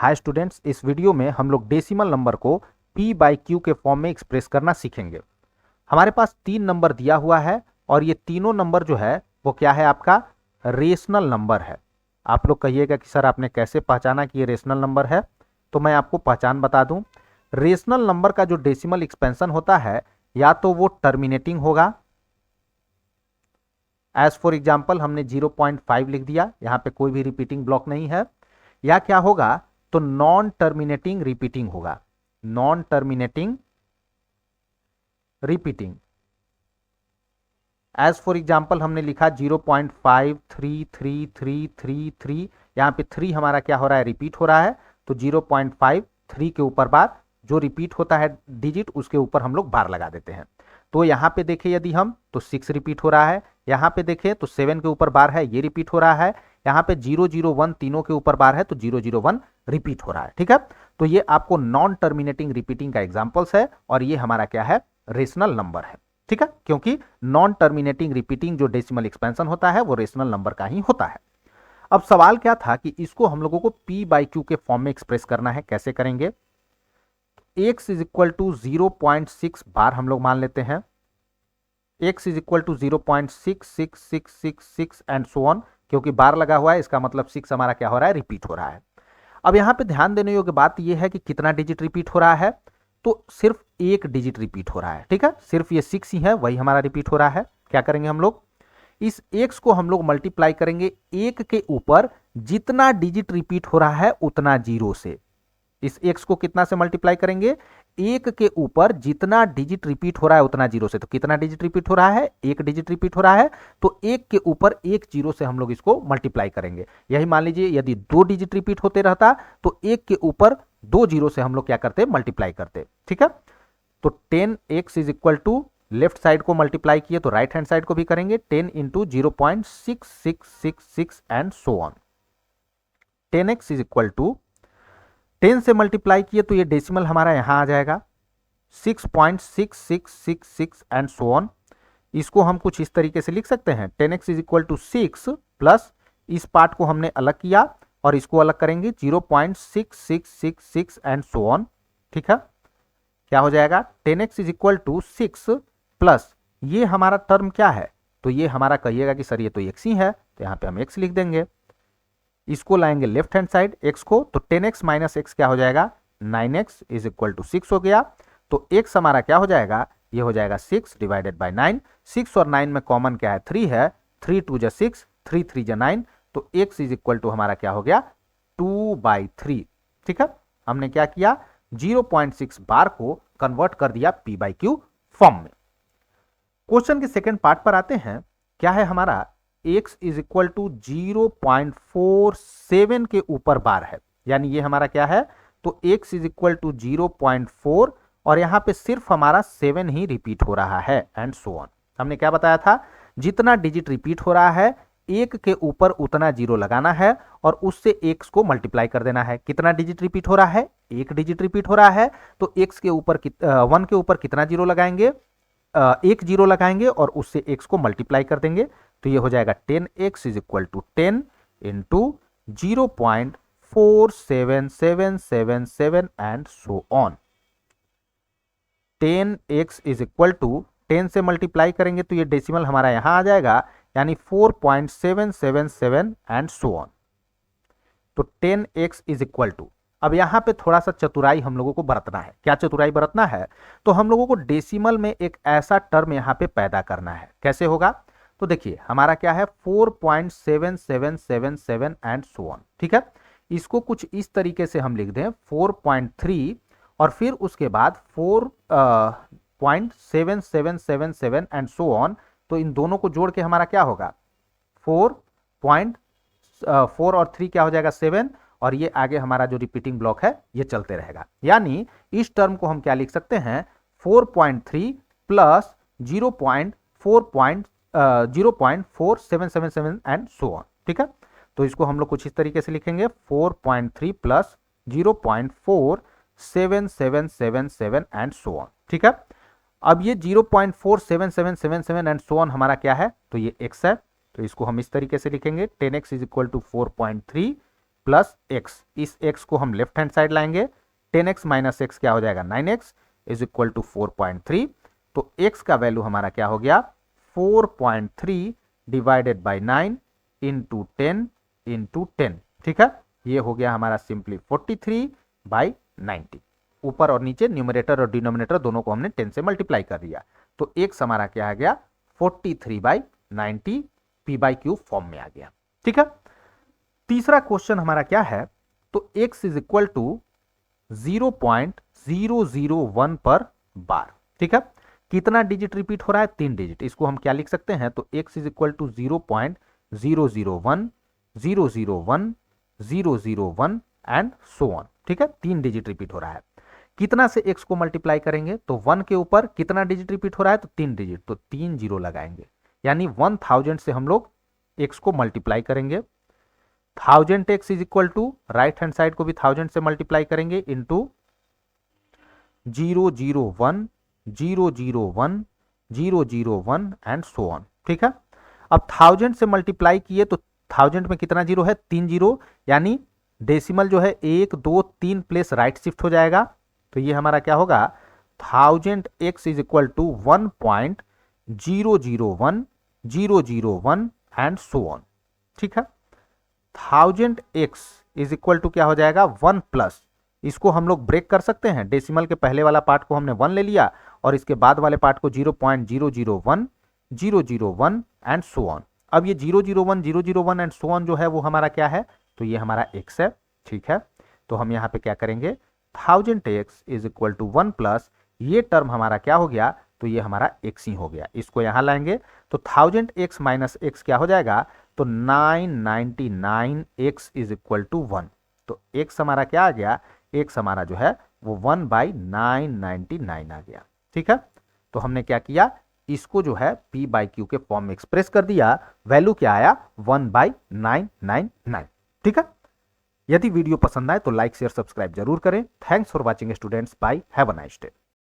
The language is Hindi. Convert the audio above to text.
हाय स्टूडेंट्स, इस वीडियो में हम लोग डेसिमल नंबर को p बाई क्यू के फॉर्म में एक्सप्रेस करना सीखेंगे। हमारे पास 3 नंबर दिया हुआ है और ये तीनों नंबर जो है वो क्या है, आपका रेशनल नंबर है। आप लोग कहिएगा कि सर आपने कैसे पहचाना कि ये रेशनल नंबर है, तो मैं आपको पहचान बता दूं। रेशनल नंबर का जो डेसिमल एक्सपेंशन होता है या तो वो टर्मिनेटिंग होगा, एज फॉर एग्जाम्पल हमने 0.5 लिख दिया, यहां पे कोई भी रिपीटिंग ब्लॉक नहीं है, या क्या होगा तो नॉन टर्मिनेटिंग रिपीटिंग होगा। Non terminating repeating, as for example हमने लिखा 0.53333, यहां पे 3 हमारा क्या हो रहा है, रिपीट हो रहा है, तो 0.5 3 के ऊपर बार जो रिपीट होता है डिजिट उसके ऊपर हम लोग बार लगा देते हैं। तो यहां पे देखें यदि हम तो 6 रिपीट हो रहा है, यहां पे देखें तो 7 के ऊपर बार है, ये रिपीट हो रहा है, यहां पे 001 तीनों के ऊपर बार है तो 001 रिपीट हो रहा है। ठीक है, तो ये आपको नॉन टर्मिनेटिंग रिपीटिंग का एग्जांपल्स है और ये हमारा क्या है, रेशनल नंबर है। ठीक है, क्योंकि नॉन टर्मिनेटिंग रिपीटिंग जो डेसिमल एक्सपेंशन होता है वो रेशनल नंबर का ही होता है। अब सवाल क्या था कि इसको हम लोगों को p बाई क्यू के फॉर्म में एक्सप्रेस करना है। कैसे करेंगे, x is equal to 0.6 bar हम लोग मान लेते हैं, x is equal to 0.66666 and so on, क्योंकि बार लगा हुआ है इसका मतलब 6 हमारा क्या हो रहा है, रिपीट हो रहा है। अब यहां पे ध्यान देने योग्य बात यह है कि कितना डिजिट रिपीट हो रहा है, तो सिर्फ एक डिजिट रिपीट हो रहा है। ठीक है, सिर्फ ये 6 ही है, वही हमारा रिपीट हो रहा है। क्या करेंगे हम लोग, इस x को हम लोग मल्टीप्लाई करेंगे एक के ऊपर जितना डिजिट रिपीट हो रहा है उतना जीरो से। इस x को कितना से मल्टीप्लाई करेंगे, एक के ऊपर जितना डिजिट रिपीट हो रहा है उतना जीरो से। तो कितना डिजिट रिपीट हो रहा है, एक डिजिट रिपीट हो रहा है, तो एक के ऊपर एक जीरो से हम लोग इसको मल्टीप्लाई करेंगे। यही मान लीजिए यदि 2 डिजिट रिपीट होते रहता तो एक के ऊपर 2 जीरो से हम लोग क्या करते, मल्टीप्लाई करते। ठीक है, तो 10x is equal to left side को मल्टीप्लाई किए तो राइट हैंड साइड को भी करेंगे, 10 into 0.6666 and so on. 10x is equal to 10 से मल्टीप्लाई किए तो ये डेसिमल हमारा यहां आ जाएगा 6.6666 एंड सो ऑन। इसको हम कुछ इस तरीके से लिख सकते हैं, 10x is equal to 6 plus इस पार्ट को हमने अलग किया और इसको अलग करेंगे 0.6666 एंड सो ऑन। ठीक है, क्या हो जाएगा, 10x is equal to 6 plus ये हमारा टर्म क्या है, तो ये हमारा कहिएगा कि सर ये तो x ही है, तो यहां पे हम x लिख देंगे। इसको लाएंगे लेफ्ट हैंड साइड x को, तो 10x माइनस x क्या हो जाएगा, 9x इज इक्वल टू 6 हो गया। तो x हमारा क्या हो जाएगा, ये हो जाएगा 6 डिवाइडेड बाय 9। 6 और 9 में कॉमन क्या है, 3 है, 3 2 जा 6, 3 3 जा 9, तो x इज इक्वल टू हमारा क्या हो गया, 2/3। ठीक है, हमने क्या किया, 0.6 बार को कन्वर्ट कर दिया p बाई क्यू फॉर्म में। क्वेश्चन के सेकंड पार्ट पर आते हैं। क्या है हमारा, x इज इक्वल टू 0.47 के ऊपर बार है, यानी ये हमारा क्या है, तो x इज इक्वल टू 0.4 और यहां पे सिर्फ हमारा 7 ही रिपीट हो रहा है एंड सो ऑन। हमने क्या बताया था, जितना डिजिट रिपीट हो रहा है एक के ऊपर उतना जीरो लगाना है और उससे x को मल्टीप्लाई कर देना है। कितना डिजिट रिपीट हो रहा है, एक डिजिट रिपीट हो रहा है, तो x के ऊपर 1 के ऊपर कितना जीरो लगाएंगे, एक जीरो लगाएंगे और उससे x को मल्टीप्लाई कर देंगे, तो ये हो जाएगा 10x is equal to 10 into 0.4777 and so on. 10x is equal to 10 से मल्टीप्लाई करेंगे तो ये डेसिमल हमारा यहां आ जाएगा, यानी 4.777 एंड सो ऑन। तो 10x इज इक्वल टू, अब यहां पे थोड़ा सा चतुराई हम लोगों को बरतना है। क्या चतुराई बरतना है, तो हम लोगों को डेसिमल में एक ऐसा टर्म यहां पे पैदा करना है। कैसे होगा, तो देखिए हमारा क्या है 4.7777 एंड सो ऑन। ठीक है, इसको कुछ इस तरीके से हम लिख दें 4.3 और फिर उसके बाद 4.7777 एंड सो ऑन, तो इन दोनों को जोड़ के हमारा क्या होगा, 4 और 3 क्या हो जाएगा, 7, और ये आगे हमारा जो रिपीटिंग ब्लॉक है ये चलते रहेगा। यानी इस टर्म को हम क्या लिख सकते हैं, 4.3 प्लस 0.4777 एंड सो ऑन। ठीक है, तो इसको हम लोग कुछ इस तरीके से लिखेंगे 4.3 प्लस 0.4777 एंड सो ऑन। ठीक है, अब ये 0.4777 एंड सो ऑन हमारा क्या है, तो ये x है, तो इसको हम इस तरीके से लिखेंगे 10x is equal to 4.3 plus x, इस एक्स को हम लेफ्ट हैंड साइड लाएंगे, 10x माइनस एक्स क्या हो जाएगा 9x इज इक्वल टू 4.3। तो x का वैल्यू हमारा क्या हो गया 4.3 डिवाइडेड बाई 9 इंटू 10 इंटू 10। ठीक है, ये हो गया हमारा सिंपली 43/90। ऊपर और नीचे न्यूमरेटर और डिनोमिनेटर दोनों को हमने 10 से मल्टीप्लाई कर दिया, तो x हमारा क्या आ गया 43/90 p/q फॉर्म में आ गया। ठीक है, तीसरा क्वेश्चन हमारा क्या है, तो x इज इक्वल टू 0.001 पर बार। ठीक है, कितना डिजिट रिपीट हो रहा है 3 डिजिट, इसको हम क्या लिख सकते हैं, तो x is equal to 0.001 001 001 and so on. ठीक है, 3 डिजिट रिपीट हो रहा है। कितना से x को मल्टीप्लाई करेंगे, तो 1 के ऊपर कितना डिजिट रिपीट हो रहा है, तो 3 डिजिट, तो 3 जीरो लगाएंगे, यानी 1000 से हम लोग x को मल्टीप्लाई करेंगे। 1000x is equal to right hand side को भी 1000 से मल्टीप्लाई करेंगे इंटू 001 001 001 एंड सो ऑन। ठीक है, अब 1000 से मल्टीप्लाई किए तो 1000 में कितना जीरो है 3 जीरो, यानी डेसिमल जो है 1 2 3 प्लेस राइट शिफ्ट हो जाएगा, तो ये हमारा क्या होगा 1000x is equal to 1.001 001 and so on. ठीक है, 1000x इज इक्वल टू क्या हो जाएगा 1 प्लस, इसको हम लोग ब्रेक कर सकते हैं, डेसिमल के पहले वाला पार्ट को हमने 1 ले लिया और इसके बाद वाले पार्ट को 0.001 001 एंड सो ऑन। अब ये 001 001 एंड सो ऑन जो है वो हमारा क्या है, तो ये हमारा x है। ठीक है, तो हम यहाँ पे क्या करेंगे 1000x is equal to 1 plus, ये टर्म हमारा क्या हो गया, तो ये हमारा x ही हो गया, इसको यहां लाएंगे तो 1000x माइनस x क्या हो जाएगा, तो 999x इज इक्वल टू 1। तो x हमारा क्या आ गया, x हमारा जो है वो 1/999 आ गया। ठीक है, तो हमने क्या किया, इसको जो है p/q के फॉर्म में एक्सप्रेस कर दिया, वैल्यू क्या आया 1/999। ठीक है, यदि वीडियो पसंद आए तो लाइक शेयर सब्सक्राइब जरूर करें। Thanks for watching students, bye, have a nice day.